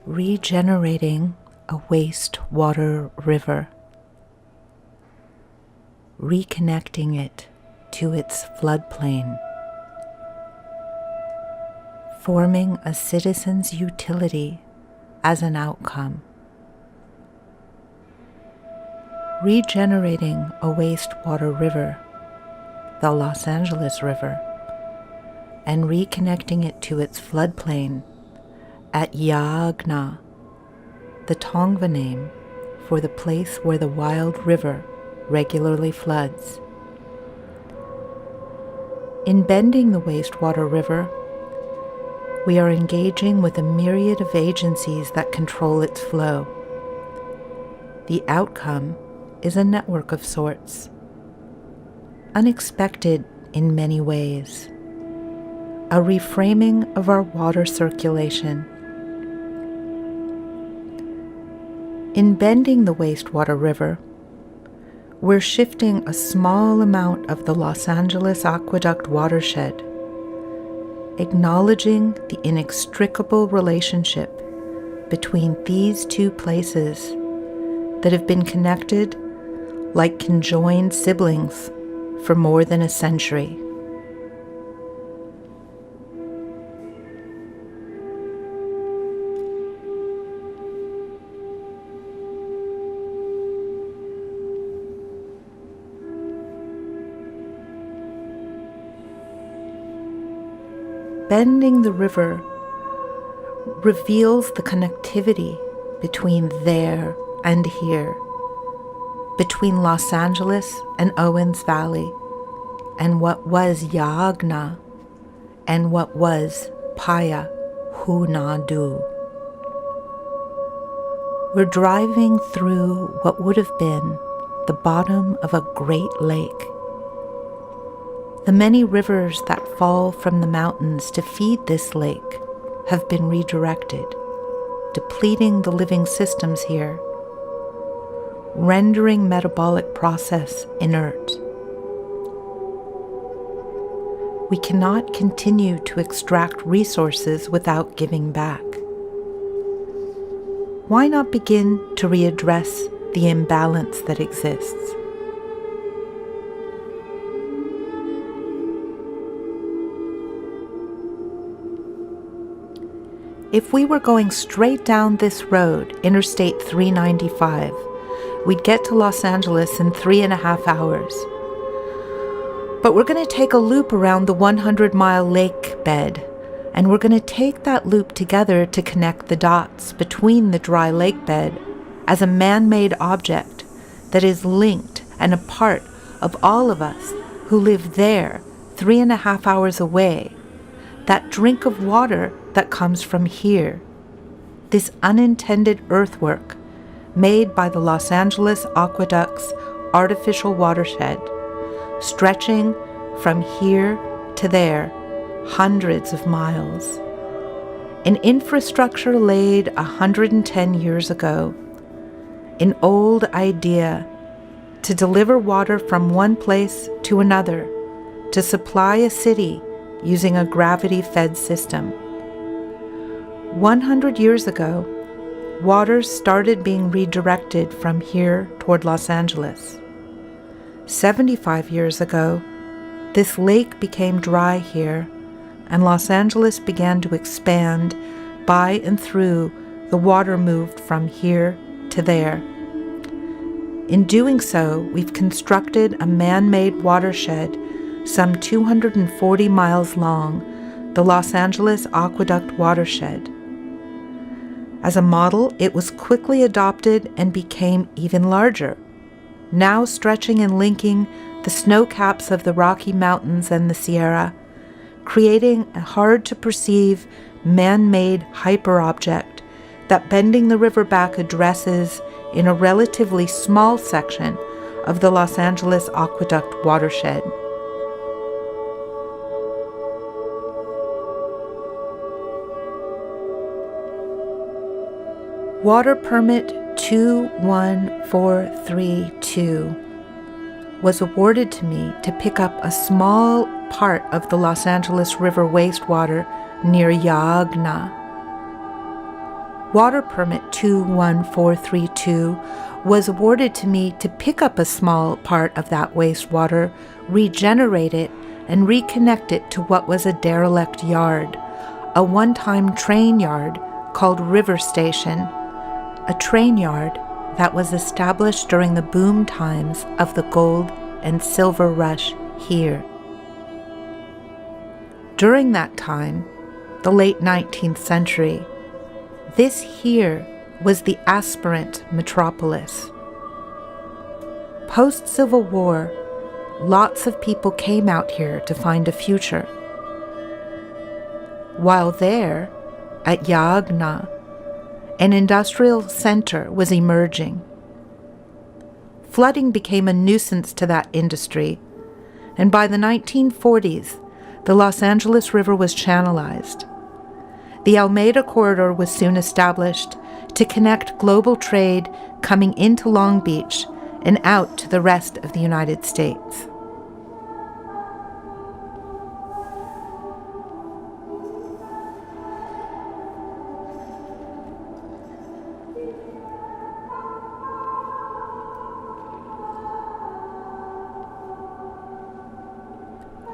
regenerating a wastewater river, reconnecting it to its floodplain, forming a citizen's utility as an outcome. Regenerating a wastewater river, the Los Angeles River, and reconnecting it to its floodplain at Yaagna, the Tongva name for the place where the wild river regularly floods. In bending the wastewater river, we are engaging with a myriad of agencies that control its flow. The outcome is a network of sorts, unexpected in many ways, a reframing of our water circulation. In bending the wastewater river, we're shifting a small amount of the Los Angeles Aqueduct watershed, acknowledging the inextricable relationship between these two places that have been connected like conjoined siblings for more than a century. Bending the river reveals the connectivity between there and here, between Los Angeles and Owens Valley, and what was Yaagna and what was Paya Hunadu. We're driving through what would have been the bottom of a great lake. The many rivers that fall from the mountains to feed this lake have been redirected, depleting the living systems here, rendering metabolic process inert. We cannot continue to extract resources without giving back. Why not begin to readdress the imbalance that exists? If we were going straight down this road, Interstate 395, we'd get to Los Angeles in 3.5 hours. But we're going to take a loop around the 100-mile lake bed, and we're going to take that loop together to connect the dots between the dry lake bed as a man-made object that is linked and a part of all of us who live there 3.5 hours away, that drink of water that comes from here, this unintended earthwork made by the Los Angeles Aqueduct's artificial watershed, stretching from here to there, hundreds of miles. An infrastructure laid 110 years ago, an old idea to deliver water from one place to another, to supply a city using a gravity-fed system. 100 years ago, water started being redirected from here toward Los Angeles. 75 years ago, this lake became dry here, and Los Angeles began to expand by and through the water moved from here to there. In doing so, we've constructed a man-made watershed some 240 miles long, the Los Angeles Aqueduct watershed. As a model, it was quickly adopted and became even larger, now stretching and linking the snow caps of the Rocky Mountains and the Sierra, creating a hard-to-perceive, man-made hyper-object that bending the river back addresses in a relatively small section of the Los Angeles Aqueduct watershed. Water Permit 21432 was awarded to me to pick up a small part of the Los Angeles River wastewater near Yaagna. Water Permit 21432 was awarded to me to pick up a small part of that wastewater, regenerate it, and reconnect it to what was a derelict yard, a one-time train yard called River Station, a train yard that was established during the boom times of the gold and silver rush here. During that time, the late 19th century, this here was the aspirant metropolis. Post-Civil War, lots of people came out here to find a future. While there, at Yaagna, an industrial center was emerging. Flooding became a nuisance to that industry, and by the 1940s, the Los Angeles River was channelized. The Alameda Corridor was soon established to connect global trade coming into Long Beach and out to the rest of the United States.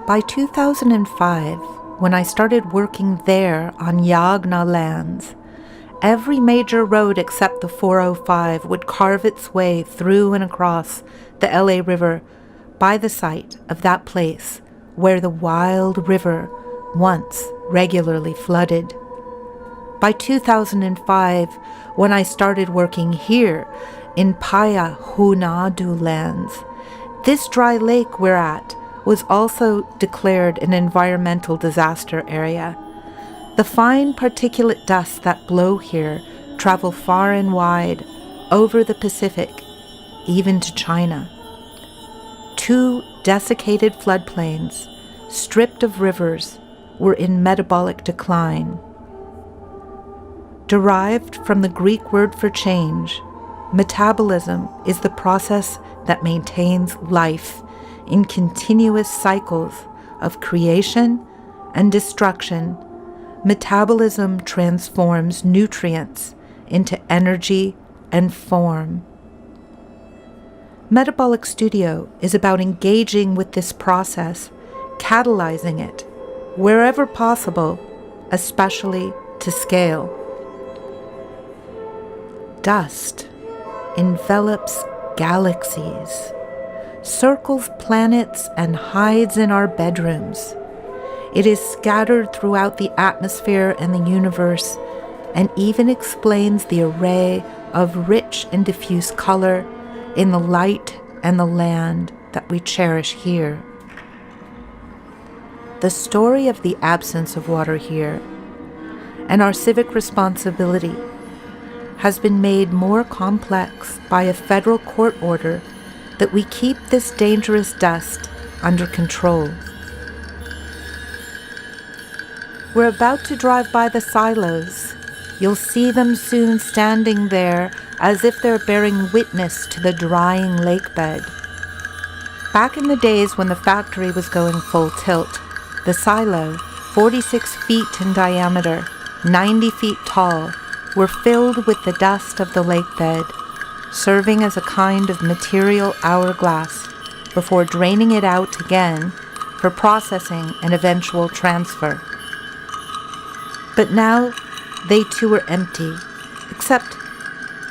By 2005, when I started working there on Yaagna lands, every major road except the 405 would carve its way through and across the LA River by the site of that place where the wild river once regularly flooded. By 2005, when I started working here in Paya Hunadu lands, this dry lake we're at was also declared an environmental disaster area. The fine particulate dusts that blow here travel far and wide over the Pacific, even to China. 2 desiccated floodplains, stripped of rivers, were in metabolic decline. Derived from the Greek word for change, metabolism is the process that maintains life in continuous cycles of creation and destruction. Metabolism transforms nutrients into energy and form. Metabolic Studio is about engaging with this process, catalyzing it, wherever possible, especially to scale. Dust envelops galaxies, circles planets, and hides in our bedrooms. It is scattered throughout the atmosphere and the universe, and even explains the array of rich and diffuse color in the light and the land that we cherish here. The story of the absence of water here and our civic responsibility has been made more complex by a federal court order that we keep this dangerous dust under control. We're about to drive by the silos. You'll see them soon standing there as if they're bearing witness to the drying lakebed. Back in the days when the factory was going full tilt, the silo, 46 feet in diameter, 90 feet tall, were filled with the dust of the lakebed, serving as a kind of material hourglass before draining it out again for processing and eventual transfer. But now they too are empty, except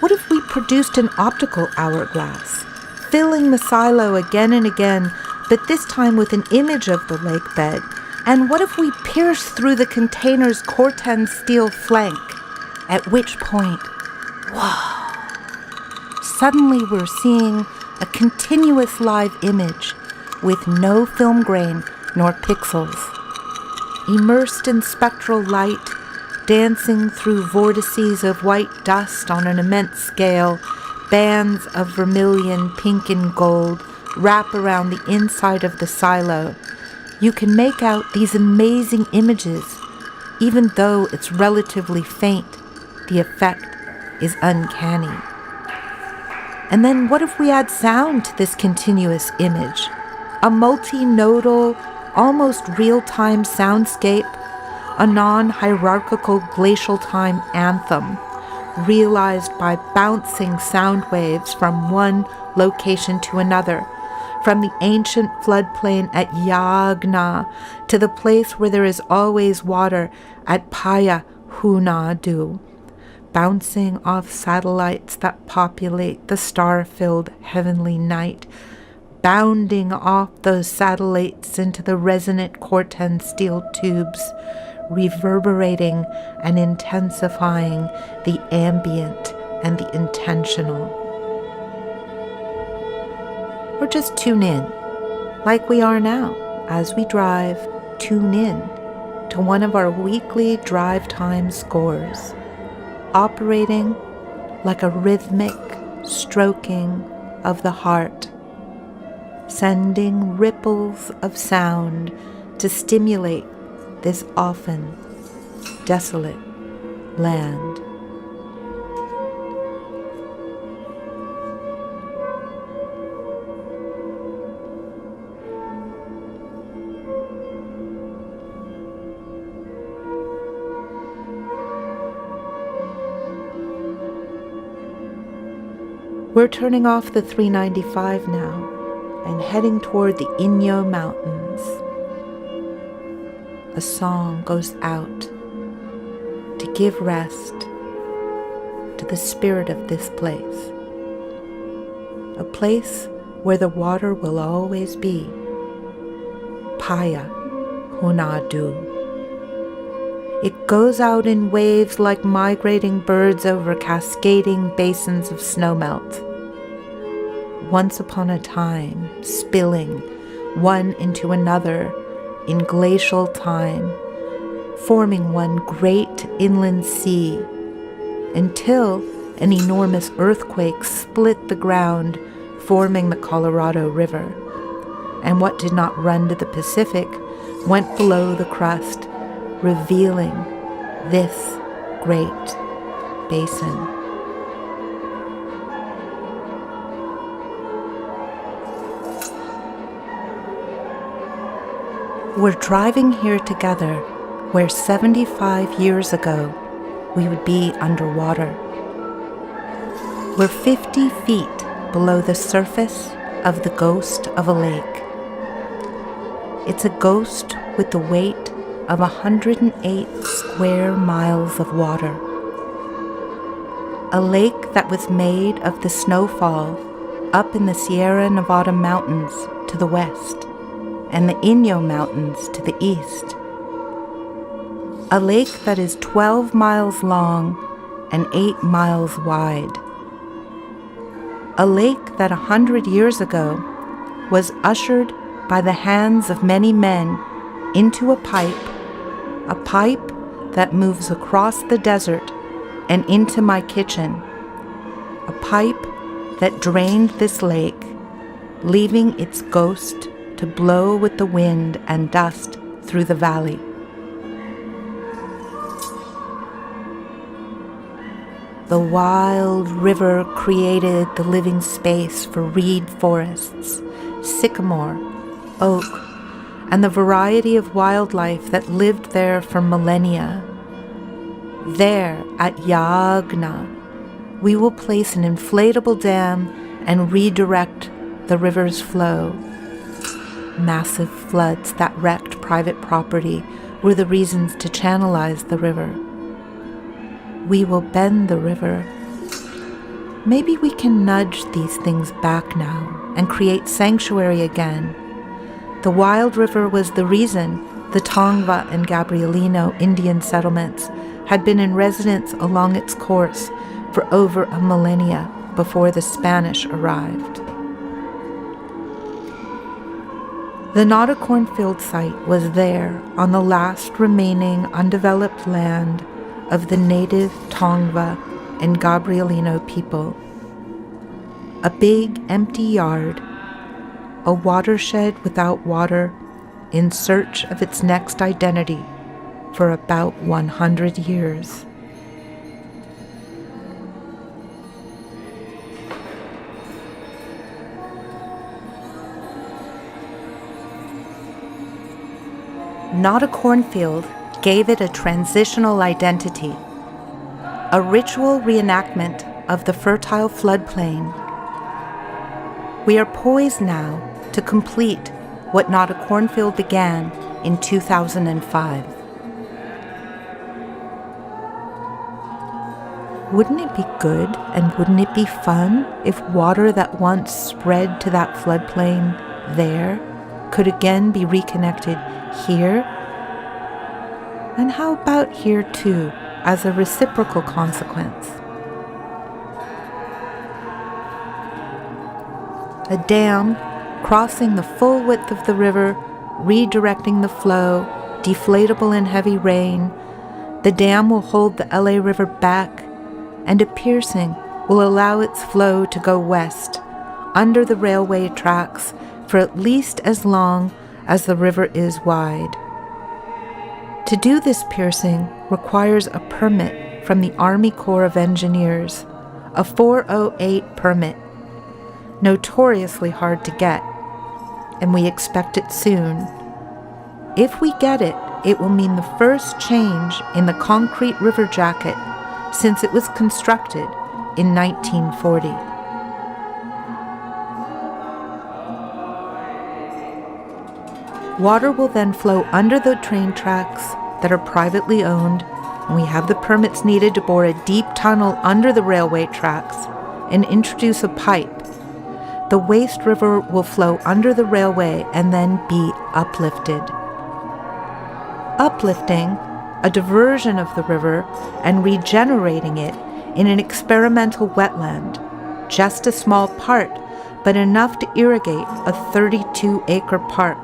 what if we produced an optical hourglass, filling the silo again and again, but this time with an image of the lakebed? And what if we pierce through the container's corten steel flank, at which point, whoa! Suddenly we're seeing a continuous live image with no film grain nor pixels. Immersed in spectral light, dancing through vortices of white dust on an immense scale, bands of vermilion, pink, and gold wrap around the inside of the silo. You can make out these amazing images. Even though it's relatively faint, the effect is uncanny. And then what if we add sound to this continuous image? A multi-nodal, almost real-time soundscape, a non-hierarchical glacial time anthem, realized by bouncing sound waves from one location to another, from the ancient floodplain at Yagna to the place where there is always water at Paya Hunadu, bouncing off satellites that populate the star-filled heavenly night, bounding off those satellites into the resonant Corten steel tubes, reverberating and intensifying the ambient and the intentional. Or just tune in, like we are now, as we drive, tune in to one of our weekly drive time scores, operating like a rhythmic stroking of the heart, sending ripples of sound to stimulate this often desolate land. We're turning off the 395 now and heading toward the Inyo Mountains. A song goes out to give rest to the spirit of this place, a place where the water will always be, Paya Hunadu. It goes out in waves like migrating birds over cascading basins of snowmelt. Once upon a time, spilling one into another in glacial time, forming one great inland sea, until an enormous earthquake split the ground, forming the Colorado River. And what did not run to the Pacific went below the crust, revealing this great basin. We're driving here together where 75 years ago we would be underwater. We're 50 feet below the surface of the ghost of a lake. It's a ghost with the weight of 108 square miles of water. A lake that was made of the snowfall up in the Sierra Nevada mountains to the west and the Inyo Mountains to the east. A lake that is 12 miles long and 8 miles wide. A lake that 100 years ago was ushered by the hands of many men into a pipe that moves across the desert and into my kitchen, a pipe that drained this lake, leaving its ghost to blow with the wind and dust through the valley. The wild river created the living space for reed forests, sycamore, oak, and the variety of wildlife that lived there for millennia. There, at Yagna, we will place an inflatable dam and redirect the river's flow. Massive floods that wrecked private property were the reasons to channelize the river. We will bend the river. Maybe we can nudge these things back now and create sanctuary again. The wild river was the reason the Tongva and Gabrielino Indian settlements had been in residence along its course for over a millennia before the Spanish arrived. The Nada cornfield site was there on the last remaining undeveloped land of the native Tongva and Gabrielino people. A big empty yard, a watershed without water, in search of its next identity for about 100 years. Not a cornfield gave it a transitional identity, a ritual reenactment of the fertile floodplain. We are poised now to complete what Not a Cornfield began in 2005. Wouldn't it be good and wouldn't it be fun if water that once spread to that floodplain there could again be reconnected here? And how about here too, as a reciprocal consequence? A dam crossing the full width of the river, redirecting the flow, deflatable in heavy rain. The dam will hold the LA River back, and a piercing will allow its flow to go west, under the railway tracks, for at least as long as the river is wide. To do this piercing requires a permit from the Army Corps of Engineers, a 408 permit, notoriously hard to get, and we expect it soon. If we get it, it will mean the first change in the concrete river jacket since it was constructed in 1940. Water will then flow under the train tracks that are privately owned, and we have the permits needed to bore a deep tunnel under the railway tracks and introduce a pipe. The waste river will flow under the railway and then be uplifted. Uplifting, a diversion of the river, and regenerating it in an experimental wetland, just a small part, but enough to irrigate a 32-acre park.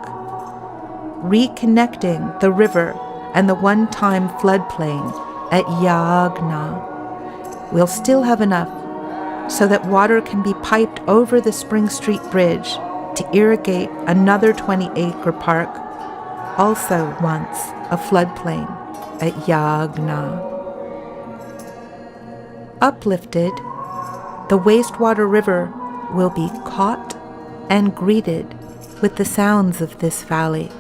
Reconnecting the river and the one-time floodplain at Yagna. We'll still have enough so that water can be piped over the Spring Street Bridge to irrigate another 20-acre park, also once a floodplain at Yagna. Uplifted, the wastewater river will be caught and greeted with the sounds of this valley.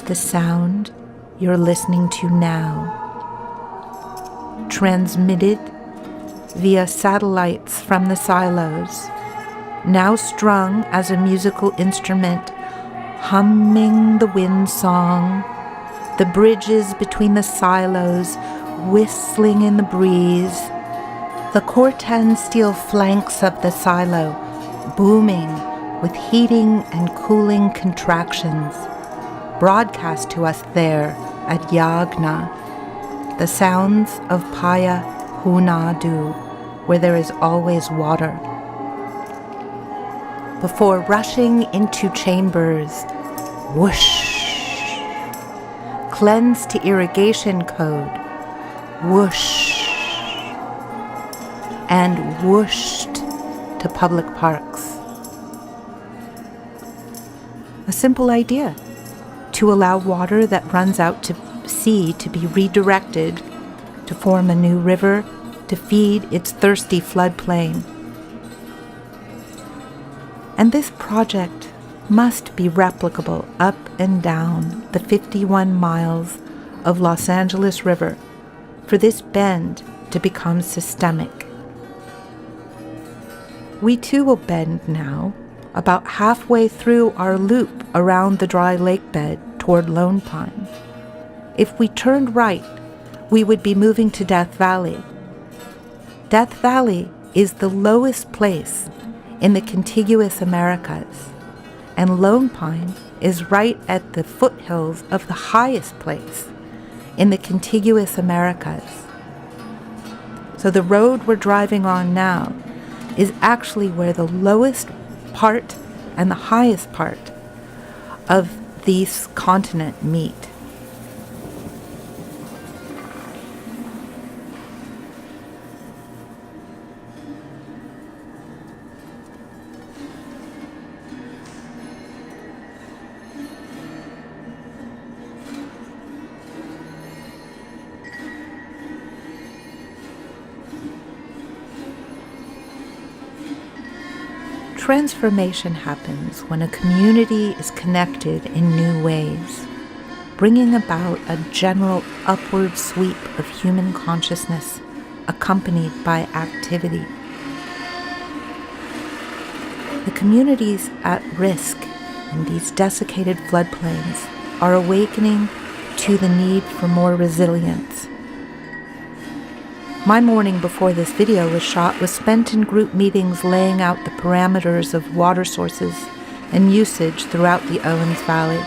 The sound you're listening to now, transmitted via satellites from the silos, now strung as a musical instrument, humming the wind song, the bridges between the silos whistling in the breeze, the corten steel flanks of the silo booming with heating and cooling contractions, broadcast to us there at Yagna, the sounds of Paya Hunadu, where there is always water. Before rushing into chambers, whoosh, cleansed to irrigation code, whoosh, and whooshed to public parks. A simple idea: to allow water that runs out to sea to be redirected to form a new river to feed its thirsty floodplain. And this project must be replicable up and down the 51 miles of Los Angeles River for this bend to become systemic. We too will bend now, about halfway through our loop around the dry lake bed toward Lone Pine. If we turned right, we would be moving to Death Valley. Death Valley is the lowest place in the contiguous Americas, and Lone Pine is right at the foothills of the highest place in the contiguous Americas. So the road we're driving on now is actually where the lowest part and the highest part of these continents meet. Transformation happens when a community is connected in new ways. bringing about a general upward sweep of human consciousness, accompanied by activity. The communities at risk in these desiccated floodplains are awakening to the need for more resilience. My morning before this video was shot was spent in group meetings laying out the parameters of water sources and usage throughout the Owens Valley.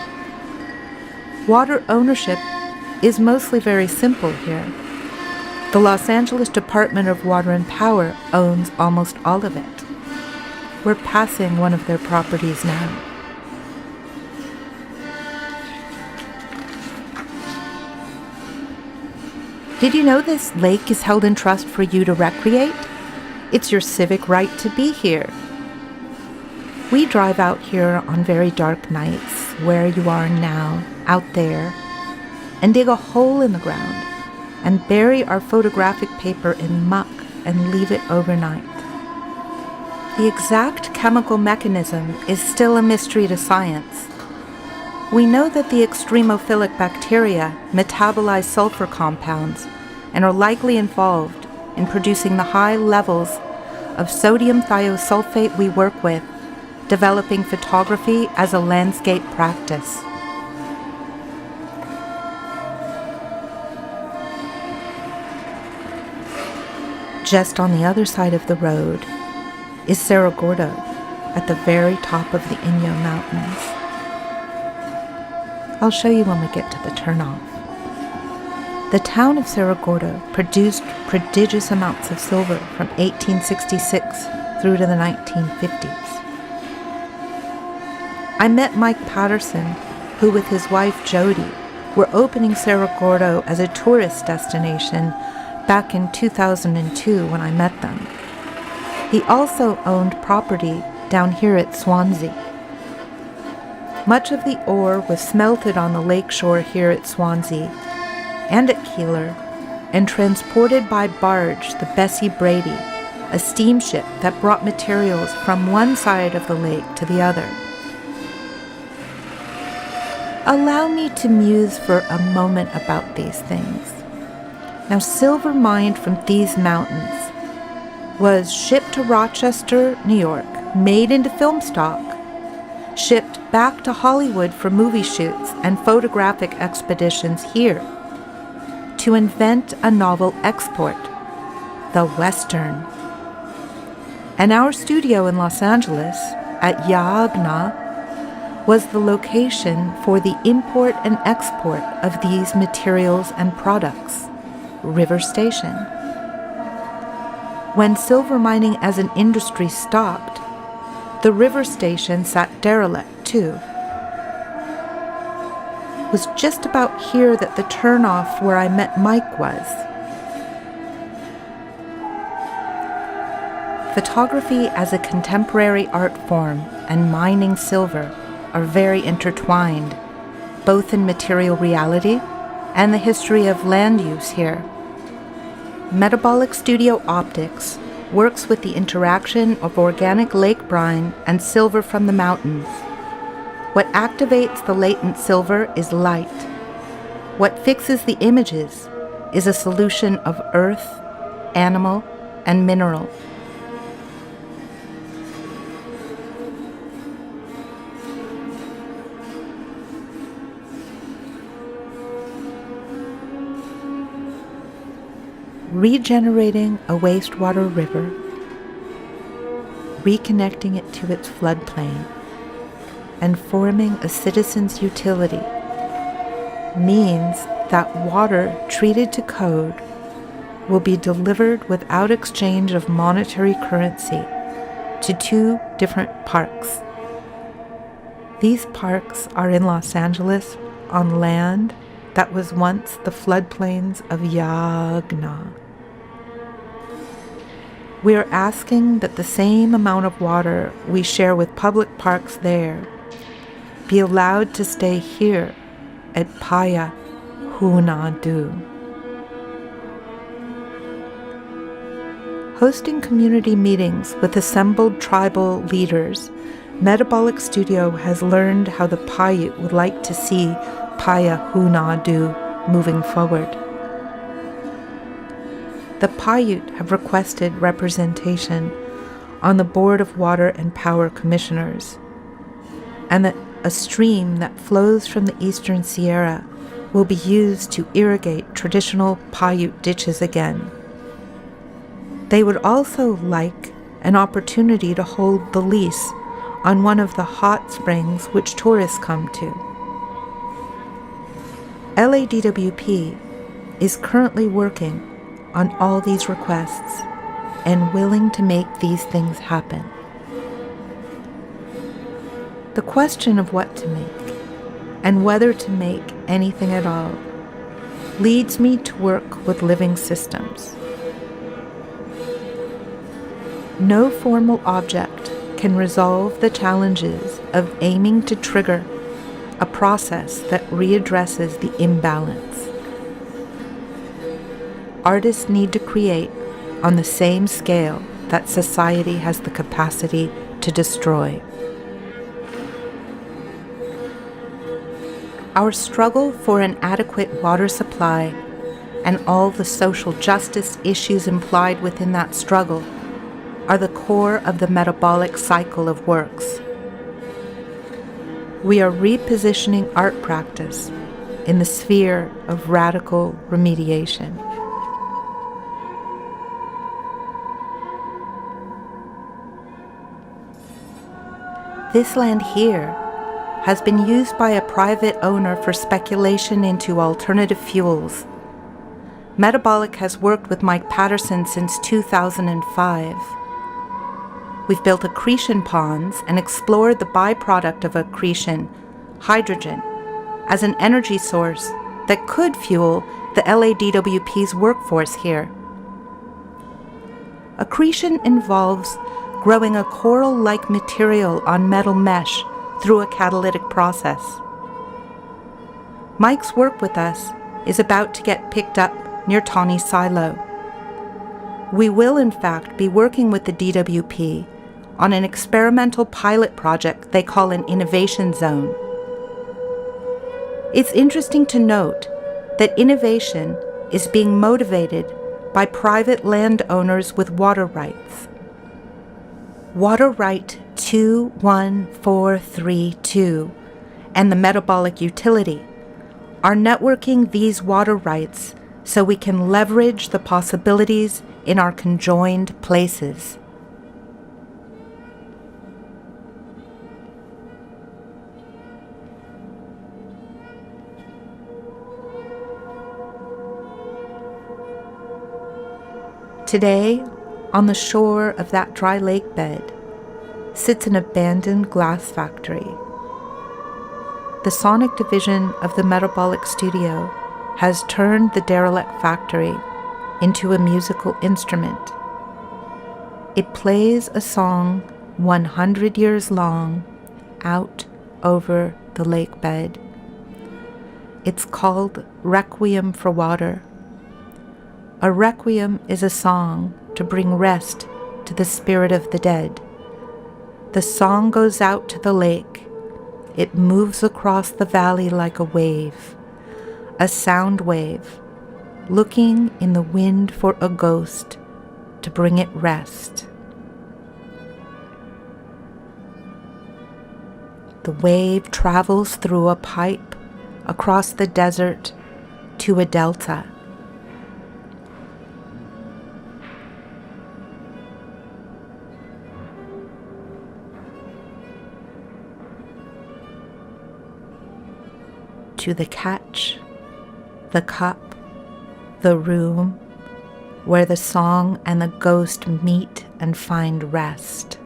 Water ownership is mostly very simple here. The Los Angeles Department of Water and Power owns almost all of it. We're passing one of their properties now. Did you know this lake is held in trust for you to recreate? It's your civic right to be here. We drive out here on very dark nights, where you are now, out there, and dig a hole in the ground and bury our photographic paper in muck and leave it overnight. The exact chemical mechanism is still a mystery to science. We know that the extremophilic bacteria metabolize sulfur compounds and are likely involved in producing the high levels of sodium thiosulfate we work with, developing photography as a landscape practice. Just on the other side of the road is Cerro Gordo at the very top of the Inyo Mountains. I'll show you when we get to the turnoff. The town of Cerro Gordo produced prodigious amounts of silver from 1866 through to the 1950s. I met Mike Patterson, who with his wife Jody were opening Cerro Gordo as a tourist destination back in 2002 when I met them. He also owned property down here at Swansea. Much of the ore was smelted on the lakeshore here at Swansea and at Keeler and transported by barge, the Bessie Brady, a steamship that brought materials from one side of the lake to the other. Allow me to muse for a moment about these things. Now, silver mined from these mountains was shipped to Rochester, New York, made into film stock, shipped back to Hollywood for movie shoots and photographic expeditions here, to invent a novel export, the Western. And our studio in Los Angeles, at Yaagna, was the location for the import and export of these materials and products, River Station. When silver mining as an industry stopped, the River Station sat derelict too. It was just about here that the turnoff where I met Mike was. Photography as a contemporary art form and mining silver are very intertwined, both in material reality and the history of land use here. Metabolic Studio Optics works with the interaction of organic lake brine and silver from the mountains. What activates the latent silver is light. What fixes the images is a solution of earth, animal, and mineral. Regenerating a wastewater river, reconnecting it to its floodplain, and forming a citizen's utility means that water treated to code will be delivered without exchange of monetary currency to two different parks. These parks are in Los Angeles on land that was once the floodplains of Yaagna. We are asking that the same amount of water we share with public parks there be allowed to stay here at Paya Hunadu. Hosting community meetings with assembled tribal leaders, Metabolic Studio has learned how the Paiute would like to see Paya Huna do moving forward. The Paiute have requested representation on the Board of Water and Power Commissioners, and that a stream that flows from the Eastern Sierra will be used to irrigate traditional Paiute ditches again. They would also like an opportunity to hold the lease on one of the hot springs which tourists come to. LADWP is currently working on all these requests and willing to make these things happen. The question of what to make and whether to make anything at all leads me to work with living systems. No formal object can resolve the challenges of aiming to trigger a process that readdresses the imbalance. Artists need to create on the same scale that society has the capacity to destroy. Our struggle for an adequate water supply and all the social justice issues implied within that struggle are the core of the metabolic cycle of works. We are repositioning art practice in the sphere of radical remediation. This land here has been used by a private owner for speculation into alternative fuels. Metabolic has worked with Mike Patterson since 2005. We've built accretion ponds and explored the byproduct of accretion, hydrogen, as an energy source that could fuel the LADWP's workforce here. Accretion involves growing a coral-like material on metal mesh through a catalytic process. Mike's work with us is about to get picked up near Tawny Silo. We will, in fact, be working with the DWP on an experimental pilot project they call an innovation zone. It's interesting to note that innovation is being motivated by private landowners with water rights. Water Right 21432 and the Metabolic Utility are networking these water rights so we can leverage the possibilities in our conjoined places. Today, on the shore of that dry lake bed, sits an abandoned glass factory. The sonic division of the Metabolic Studio has turned the derelict factory into a musical instrument. It plays a song 100 years long out over the lake bed. It's called Requiem for Water. A requiem is a song to bring rest to the spirit of the dead. The song goes out to the lake. It moves across the valley like a wave, a sound wave, looking in the wind for a ghost to bring it rest. The wave travels through a pipe across the desert to a delta. To the catch, the cup, the room, where the song and the ghost meet and find rest.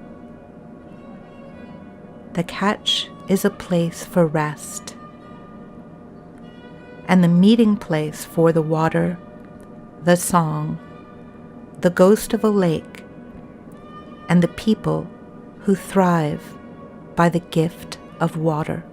The catch is a place for rest, and the meeting place for the water, the song, the ghost of a lake, and the people who thrive by the gift of water.